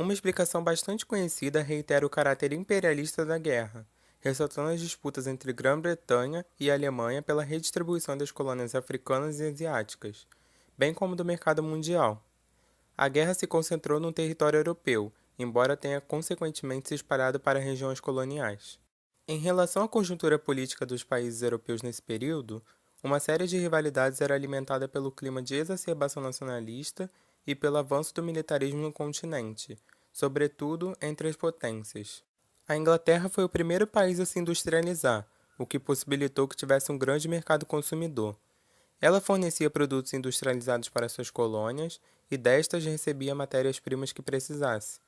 Uma explicação bastante conhecida reitera o caráter imperialista da guerra, ressaltando as disputas entre Grã-Bretanha e Alemanha pela redistribuição das colônias africanas e asiáticas, bem como do mercado mundial. A guerra se concentrou no território europeu, embora tenha consequentemente se espalhado para regiões coloniais. Em relação à conjuntura política dos países europeus nesse período, uma série de rivalidades era alimentada pelo clima de exacerbação nacionalista e pelo avanço do militarismo no continente, sobretudo entre as potências. A Inglaterra foi o primeiro país a se industrializar, o que possibilitou que tivesse um grande mercado consumidor. Ela fornecia produtos industrializados para suas colônias e destas recebia matérias-primas que precisasse.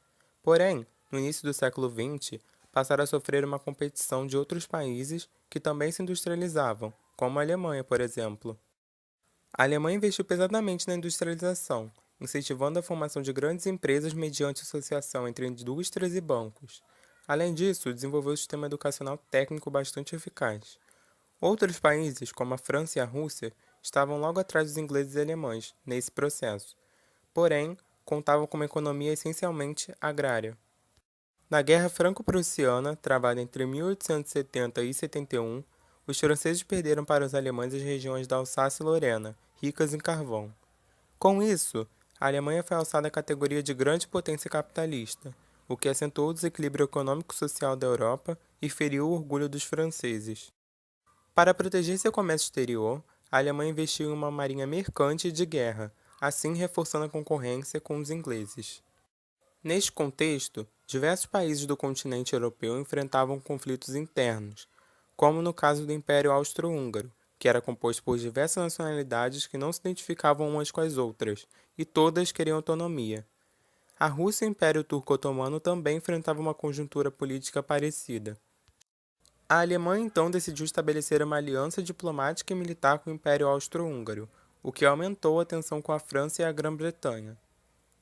Porém, no início do século XX, passaram a sofrer uma competição de outros países que também se industrializavam, como a Alemanha, por exemplo. A Alemanha investiu pesadamente na industrialização, incentivando a formação de grandes empresas mediante associação entre indústrias e bancos. Além disso, desenvolveu um sistema educacional técnico bastante eficaz. Outros países, como a França e a Rússia, estavam logo atrás dos ingleses e alemães nesse processo, porém, contavam com uma economia essencialmente agrária. Na Guerra Franco-Prussiana, travada entre 1870 e 71, os franceses perderam para os alemães as regiões da Alsácia e Lorena, ricas em carvão. Com isso, a Alemanha foi alçada à categoria de grande potência capitalista, o que acentuou o desequilíbrio econômico-social da Europa e feriu o orgulho dos franceses. Para proteger seu comércio exterior, a Alemanha investiu em uma marinha mercante e de guerra, assim reforçando a concorrência com os ingleses. Neste contexto, diversos países do continente europeu enfrentavam conflitos internos, como no caso do Império Austro-Húngaro, que era composto por diversas nacionalidades que não se identificavam umas com as outras, e todas queriam autonomia. A Rússia e o Império Turco-Otomano também enfrentavam uma conjuntura política parecida. A Alemanha então decidiu estabelecer uma aliança diplomática e militar com o Império Austro-Húngaro, o que aumentou a tensão com a França e a Grã-Bretanha.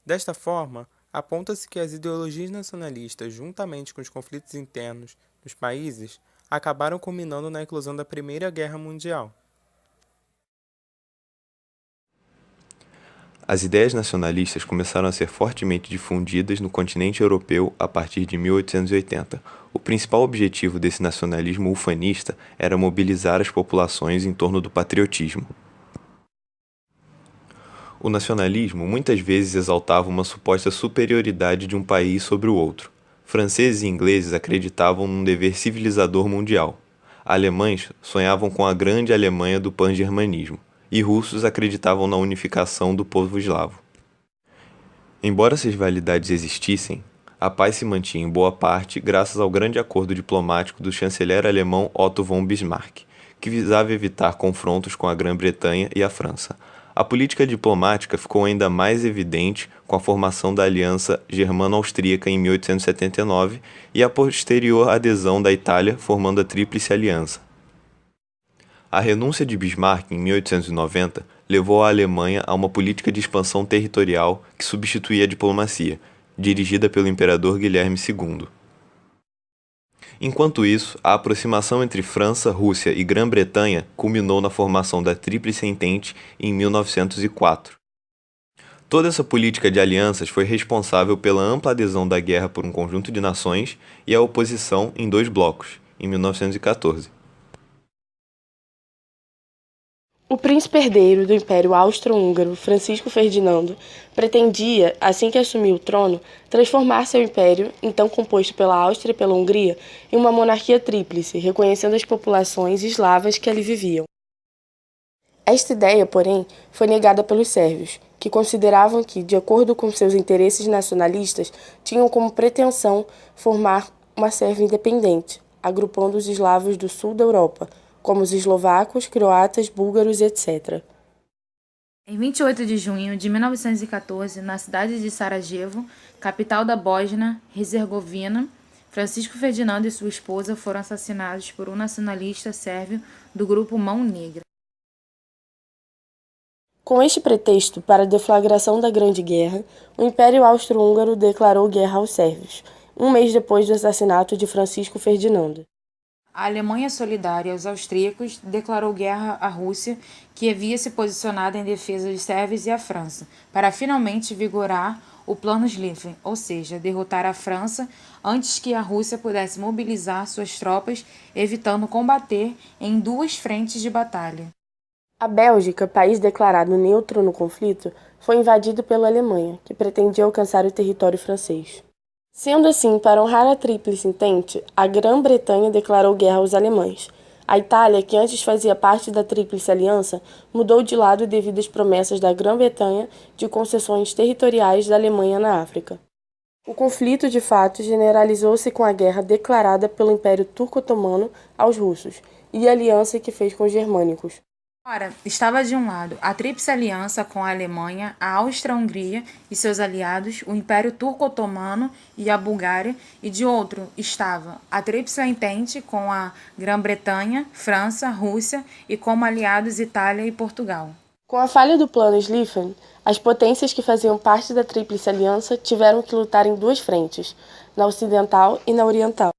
Desta forma, aponta-se que as ideologias nacionalistas, juntamente com os conflitos internos dos países, acabaram culminando na eclosão da Primeira Guerra Mundial. As ideias nacionalistas começaram a ser fortemente difundidas no continente europeu a partir de 1880. O principal objetivo desse nacionalismo ufanista era mobilizar as populações em torno do patriotismo. O nacionalismo muitas vezes exaltava uma suposta superioridade de um país sobre o outro. Franceses e ingleses acreditavam num dever civilizador mundial. Alemães sonhavam com a grande Alemanha do pan-germanismo, e russos acreditavam na unificação do povo eslavo. Embora essas rivalidades existissem, a paz se mantinha em boa parte graças ao grande acordo diplomático do chanceler alemão Otto von Bismarck, que visava evitar confrontos com a Grã-Bretanha e a França. A política diplomática ficou ainda mais evidente com a formação da Aliança Germano-Austríaca em 1879 e a posterior adesão da Itália, formando a Tríplice Aliança. A renúncia de Bismarck em 1890 levou a Alemanha a uma política de expansão territorial que substituía a diplomacia, dirigida pelo imperador Guilherme II. Enquanto isso, a aproximação entre França, Rússia e Grã-Bretanha culminou na formação da Tríplice Entente em 1904. Toda essa política de alianças foi responsável pela ampla adesão da guerra por um conjunto de nações e a oposição em dois blocos, em 1914. O príncipe herdeiro do Império Austro-Húngaro, Francisco Ferdinando, pretendia, assim que assumiu o trono, transformar seu império, então composto pela Áustria e pela Hungria, em uma monarquia tríplice, reconhecendo as populações eslavas que ali viviam. Esta ideia, porém, foi negada pelos sérvios, que consideravam que, de acordo com seus interesses nacionalistas, tinham como pretensão formar uma Sérvia independente, agrupando os eslavos do sul da Europa, como os eslovacos, croatas, búlgaros, etc. Em 28 de junho de 1914, na cidade de Sarajevo, capital da Bósnia-Herzegovina, Francisco Ferdinando e sua esposa foram assassinados por um nacionalista sérvio do grupo Mão Negra. Com este pretexto para a deflagração da Grande Guerra, o Império Austro-Húngaro declarou guerra aos sérvios, um mês depois do assassinato de Francisco Ferdinando. A Alemanha solidária aos austríacos declarou guerra à Rússia, que havia se posicionado em defesa dos sérvios e à França, para finalmente vigorar o Plano Schlieffen, ou seja, derrotar a França antes que a Rússia pudesse mobilizar suas tropas, evitando combater em duas frentes de batalha. A Bélgica, país declarado neutro no conflito, foi invadido pela Alemanha, que pretendia alcançar o território francês. Sendo assim, para honrar a Tríplice Entente, a Grã-Bretanha declarou guerra aos alemães. A Itália, que antes fazia parte da Tríplice Aliança, mudou de lado devido às promessas da Grã-Bretanha de concessões territoriais da Alemanha na África. O conflito, de fato, generalizou-se com a guerra declarada pelo Império Turco-Otomano aos russos e a aliança que fez com os germânicos. Ora, estava de um lado a Tríplice Aliança com a Alemanha, a Áustria-Hungria e seus aliados, o Império Turco-Otomano e a Bulgária, e de outro estava a Tríplice Entente com a Grã-Bretanha, França, Rússia e como aliados Itália e Portugal. Com a falha do Plano Schlieffen, as potências que faziam parte da Tríplice Aliança tiveram que lutar em duas frentes, na ocidental e na oriental.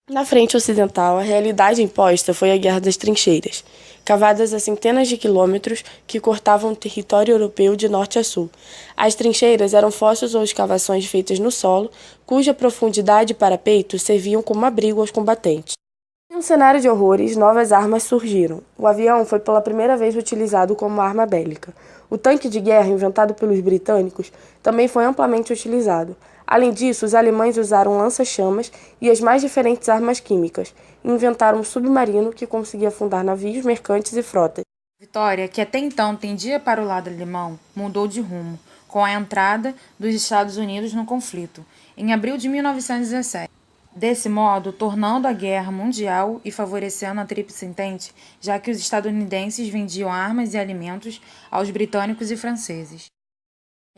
Na frente ocidental, a realidade imposta foi a Guerra das Trincheiras, cavadas a centenas de quilômetros que cortavam o território europeu de norte a sul. As trincheiras eram fossos ou escavações feitas no solo, cuja profundidade e parapeito serviam como abrigo aos combatentes. Em um cenário de horrores, novas armas surgiram. O avião foi pela primeira vez utilizado como arma bélica. O tanque de guerra, inventado pelos britânicos, também foi amplamente utilizado. Além disso, os alemães usaram lança-chamas e as mais diferentes armas químicas, e inventaram um submarino que conseguia afundar navios, mercantes e frotas. A vitória, que até então tendia para o lado alemão, mudou de rumo, com a entrada dos Estados Unidos no conflito, em abril de 1917. Desse modo, tornando a guerra mundial e favorecendo a Tríplice Entente, já que os estadunidenses vendiam armas e alimentos aos britânicos e franceses.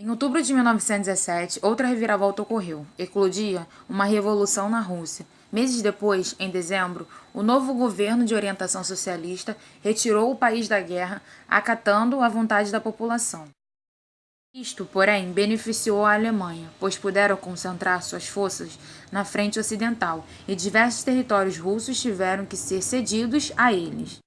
Em outubro de 1917, outra reviravolta ocorreu. Eclodia uma revolução na Rússia. Meses depois, em dezembro, o novo governo de orientação socialista retirou o país da guerra, acatando a vontade da população. Isto, porém, beneficiou a Alemanha, pois puderam concentrar suas forças na frente ocidental e diversos territórios russos tiveram que ser cedidos a eles.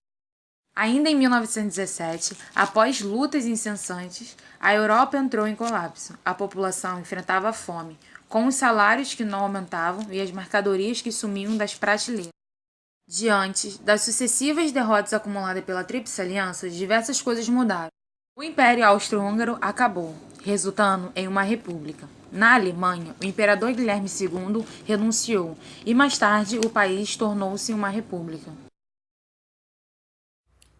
Ainda em 1917, após lutas incessantes, a Europa entrou em colapso. A população enfrentava a fome, com os salários que não aumentavam e as mercadorias que sumiam das prateleiras. Diante das sucessivas derrotas acumuladas pela Tríplice Aliança, diversas coisas mudaram. O Império Austro-Húngaro acabou, resultando em uma república. Na Alemanha, o imperador Guilherme II renunciou e mais tarde o país tornou-se uma república.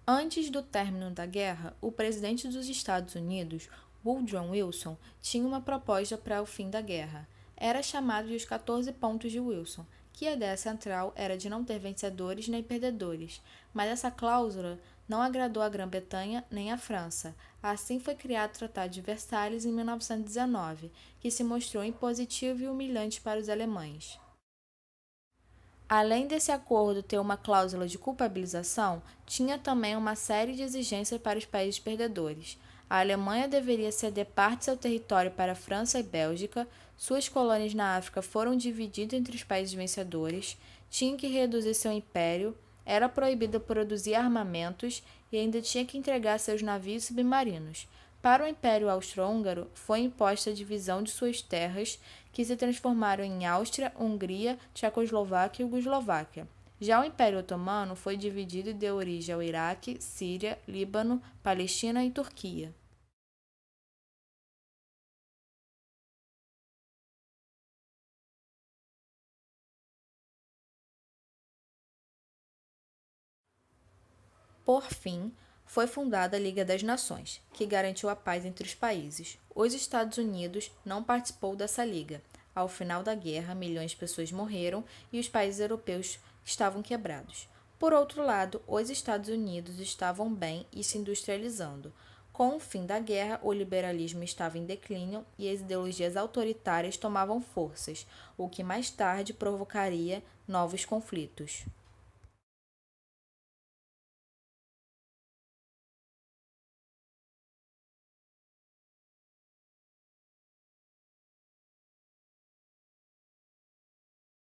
Antes do término da guerra, o presidente dos Estados Unidos, Woodrow Wilson, tinha uma proposta para o fim da guerra. Era chamado de os 14 pontos de Wilson, que a ideia central era de não ter vencedores nem perdedores, mas essa cláusula não agradou a Grã-Bretanha nem a França. Assim foi criado o Tratado de Versalhes em 1919, que se mostrou impositivo e humilhante para os alemães. Além desse acordo ter uma cláusula de culpabilização, tinha também uma série de exigências para os países perdedores. A Alemanha deveria ceder parte de seu território para a França e Bélgica, suas colônias na África foram divididas entre os países vencedores, tinha que reduzir seu império, era proibido produzir armamentos e ainda tinha que entregar seus navios submarinos. Para o Império Austro-Húngaro, foi imposta a divisão de suas terras, que se transformaram em Áustria, Hungria, Tchecoslováquia e Iugoslávia. Já o Império Otomano foi dividido e deu origem ao Iraque, Síria, Líbano, Palestina e Turquia. Por fim, foi fundada a Liga das Nações, que garantiu a paz entre os países. Os Estados Unidos não participou dessa liga. Ao final da guerra, milhões de pessoas morreram e os países europeus estavam quebrados. Por outro lado, os Estados Unidos estavam bem e se industrializando. Com o fim da guerra, o liberalismo estava em declínio e as ideologias autoritárias tomavam forças, o que mais tarde provocaria novos conflitos.